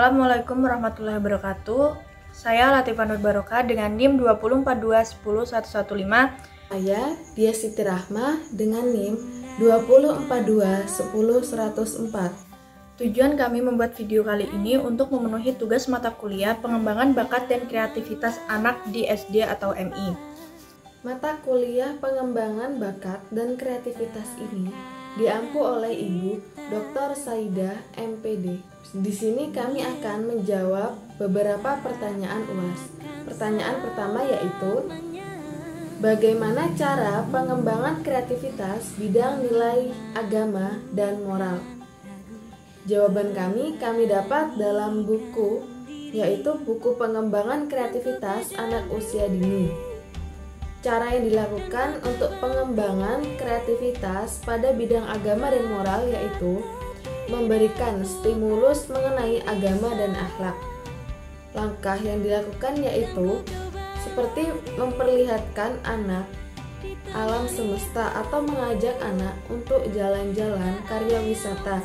Assalamualaikum warahmatullahi wabarakatuh. Saya Latifah Nur Barokah dengan NIM 204210115. Saya Dia Siti Rahmah dengan NIM 204210104. Tujuan kami membuat video kali ini untuk memenuhi tugas mata kuliah pengembangan bakat dan kreativitas anak di SD atau MI. Mata kuliah pengembangan bakat dan kreativitas ini diampu oleh Ibu Dr. Saidah MPD. Di sini kami akan menjawab beberapa pertanyaan UAS. Pertanyaan pertama yaitu, bagaimana cara pengembangan kreativitas bidang nilai agama dan moral? Jawaban kami dapat dalam buku, yaitu buku pengembangan kreativitas anak usia dini. Cara yang dilakukan untuk pengembangan kreativitas pada bidang agama dan moral yaitu memberikan stimulus mengenai agama dan akhlak. Langkah yang dilakukan yaitu seperti memperlihatkan anak alam semesta atau mengajak anak untuk jalan-jalan karya wisata.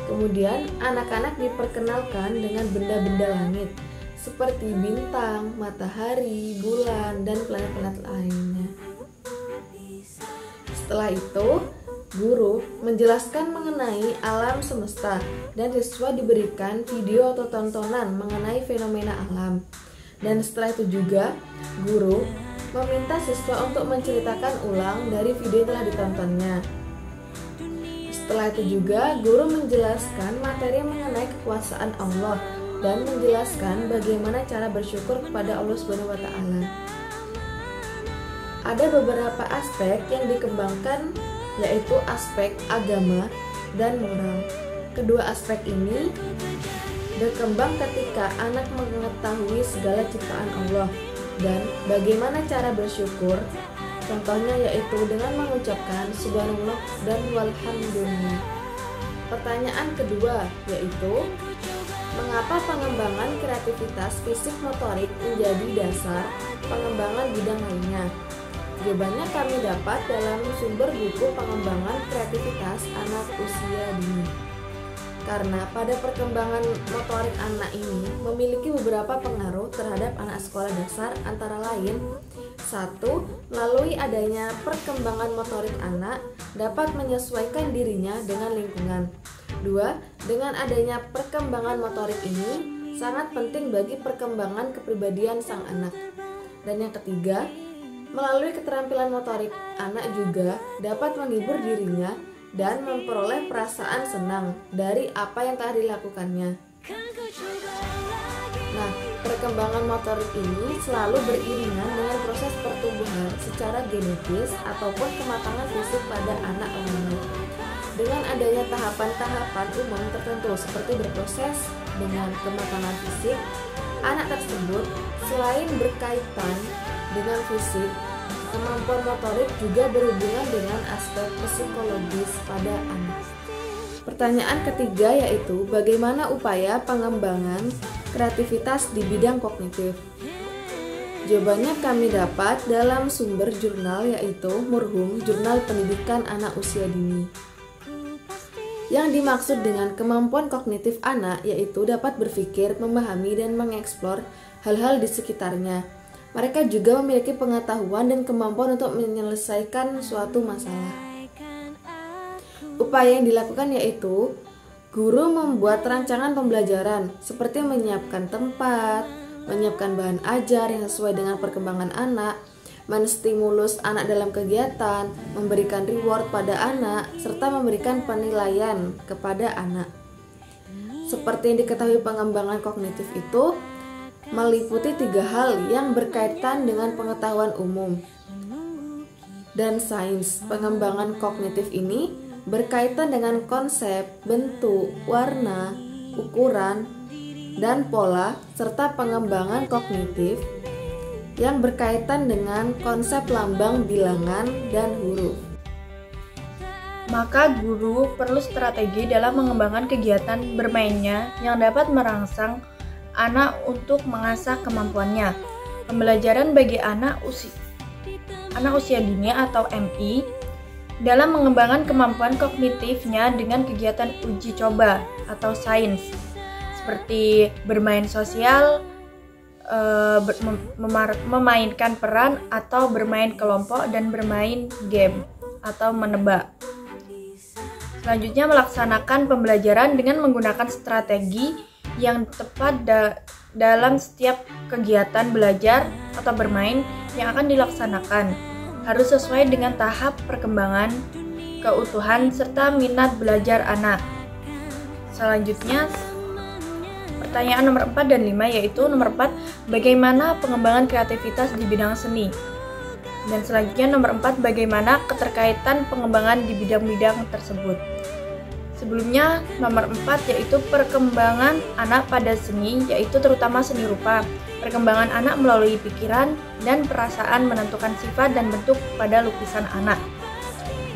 Kemudian anak-anak diperkenalkan dengan benda-benda langit seperti bintang, matahari, bulan, dan planet-planet lainnya. Setelah itu, guru menjelaskan mengenai alam semesta dan siswa diberikan video atau tontonan mengenai fenomena alam. Dan setelah itu juga, guru meminta siswa untuk menceritakan ulang dari video yang telah ditontonnya. Setelah itu juga, guru menjelaskan materi mengenai kekuasaan Allah dan menjelaskan bagaimana cara bersyukur kepada Allah Subhanahu wa Ta'ala. Ada beberapa aspek yang dikembangkan, yaitu aspek agama dan moral. Kedua aspek ini berkembang ketika anak mengetahui segala ciptaan Allah dan bagaimana cara bersyukur. Contohnya yaitu dengan mengucapkan subhanallah dan walhamdulillah. Pertanyaan kedua yaitu, mengapa pengembangan kreativitas fisik motorik menjadi dasar pengembangan bidang lainnya? Jawabannya kami dapat dalam sumber buku pengembangan kreativitas anak usia dini. Karena pada perkembangan motorik anak ini memiliki beberapa pengaruh terhadap anak sekolah dasar, antara lain: 1. Melalui adanya perkembangan motorik anak dapat menyesuaikan dirinya dengan lingkungan. 2. Dengan adanya perkembangan motorik ini sangat penting bagi perkembangan kepribadian sang anak. Dan yang ketiga, melalui keterampilan motorik anak juga dapat menghibur dirinya dan memperoleh perasaan senang dari apa yang telah dilakukannya. Nah, perkembangan motorik ini selalu beriringan dengan proses pertumbuhan secara genetis ataupun kematangan fisik pada anak lainnya. Dengan adanya tahapan-tahapan umum tertentu seperti berproses dengan kematangan fisik, anak tersebut selain berkaitan dengan fisik, kemampuan motorik juga berhubungan dengan aspek psikologis pada anak. Pertanyaan ketiga yaitu, bagaimana upaya pengembangan kreativitas di bidang kognitif? Jawabannya kami dapat dalam sumber jurnal yaitu Murhum, Jurnal Pendidikan Anak Usia Dini. Yang dimaksud dengan kemampuan kognitif anak yaitu dapat berpikir, memahami, dan mengeksplor hal-hal di sekitarnya. Mereka juga memiliki pengetahuan dan kemampuan untuk menyelesaikan suatu masalah. Upaya yang dilakukan yaitu guru membuat rancangan pembelajaran seperti menyiapkan tempat, menyiapkan bahan ajar yang sesuai dengan perkembangan anak, menstimulus anak dalam kegiatan, memberikan reward pada anak, serta memberikan penilaian kepada anak. Seperti yang diketahui, pengembangan kognitif itu meliputi 3 hal yang berkaitan dengan pengetahuan umum dan sains. Pengembangan kognitif ini berkaitan dengan konsep, bentuk, warna, ukuran, dan pola, serta pengembangan kognitif yang berkaitan dengan konsep lambang, bilangan, dan huruf. Maka guru perlu strategi dalam mengembangkan kegiatan bermainnya yang dapat merangsang anak untuk mengasah kemampuannya. Pembelajaran bagi anak usia dini atau MI dalam mengembangkan kemampuan kognitifnya dengan kegiatan uji coba atau sains. seperti bermain sosial, memainkan peran atau bermain kelompok, dan bermain game atau menebak. Selanjutnya, melaksanakan pembelajaran dengan menggunakan strategi yang tepat dalam setiap kegiatan belajar atau bermain yang akan dilaksanakan. Harus sesuai dengan tahap perkembangan, keutuhan, serta minat belajar anak. Selanjutnya, pertanyaan nomor 4 dan 5, yaitu nomor 4, bagaimana pengembangan kreativitas di bidang seni? Dan selanjutnya nomor 4, bagaimana keterkaitan pengembangan di bidang-bidang tersebut? Sebelumnya, nomor 4 yaitu perkembangan anak pada seni, yaitu terutama seni rupa. Perkembangan anak melalui pikiran dan perasaan menentukan sifat dan bentuk pada lukisan anak.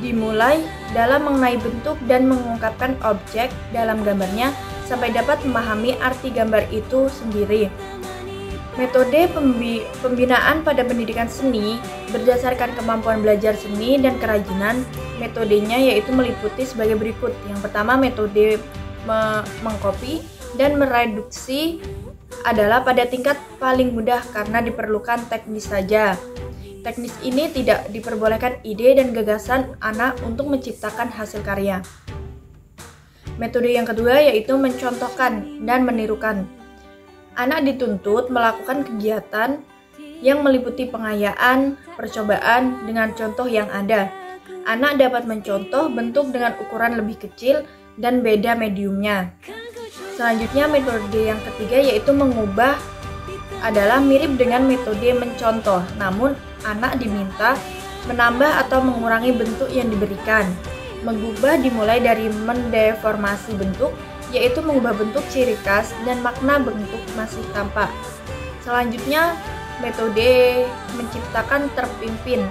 Dimulai dalam mengenai bentuk dan mengungkapkan objek dalam gambarnya sampai dapat memahami arti gambar itu sendiri. Metode pembinaan pada pendidikan seni berdasarkan kemampuan belajar seni dan kerajinan. Metodenya yaitu meliputi sebagai berikut. Yang pertama, metode mengcopy dan mereduksi adalah pada tingkat paling mudah karena diperlukan teknis saja. Teknis ini tidak diperbolehkan ide dan gagasan anak untuk menciptakan hasil karya. Metode yang kedua yaitu mencontohkan dan menirukan. Anak dituntut melakukan kegiatan yang meliputi pengayaan, percobaan dengan contoh yang ada. Anak dapat mencontoh bentuk dengan ukuran lebih kecil dan beda mediumnya. Selanjutnya, metode yang ketiga yaitu mengubah adalah mirip dengan metode mencontoh, namun anak diminta menambah atau mengurangi bentuk yang diberikan. Mengubah dimulai dari mendeformasi bentuk, yaitu mengubah bentuk ciri khas dan makna bentuk masih tampak. Selanjutnya, metode menciptakan terpimpin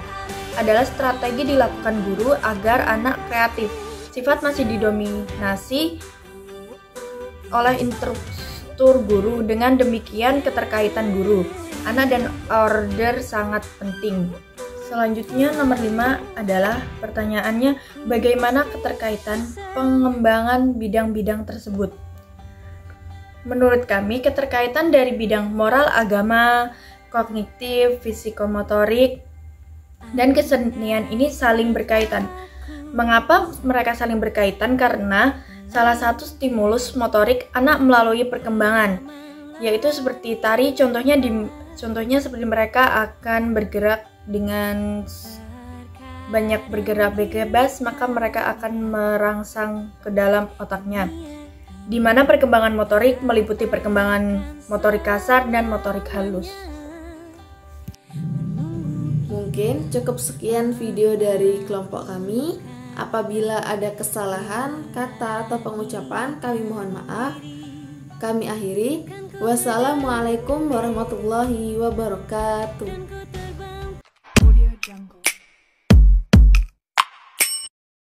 adalah strategi dilakukan guru agar anak kreatif. Sifat masih didominasi oleh instruktur guru. Dengan demikian, keterkaitan guru, anak, dan order sangat penting. Selanjutnya, nomor 5 adalah pertanyaannya, bagaimana keterkaitan pengembangan bidang-bidang tersebut? Menurut kami, keterkaitan dari bidang moral, agama, kognitif, fisikomotorik, dan kesenian ini saling berkaitan. Mengapa mereka saling berkaitan? Karena salah satu stimulus motorik anak melalui perkembangan, yaitu seperti tari, contohnya seperti mereka akan bergerak dengan banyak bergerak bebas, maka mereka akan merangsang ke dalam otaknya. Di mana perkembangan motorik meliputi perkembangan motorik kasar dan motorik halus. Mungkin cukup sekian video dari kelompok kami. Apabila ada kesalahan kata atau pengucapan, kami mohon maaf. Kami akhiri. Wassalamualaikum warahmatullahi wabarakatuh.